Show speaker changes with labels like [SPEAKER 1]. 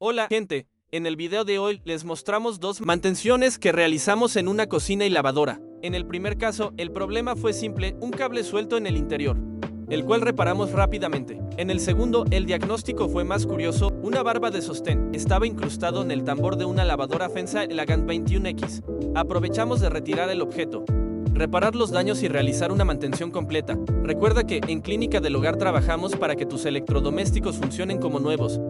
[SPEAKER 1] Hola gente, en el video de hoy les mostramos dos mantenciones que realizamos en una cocina y lavadora. En el primer caso, el problema fue simple, un cable suelto en el interior, el cual reparamos rápidamente. En el segundo, el diagnóstico fue más curioso, una barba de sostén estaba incrustado en el tambor de una lavadora Fensa Elegant 21X. Aprovechamos de retirar el objeto, reparar los daños y realizar una mantención completa. Recuerda que en Clínica del Hogar trabajamos para que tus electrodomésticos funcionen como nuevos.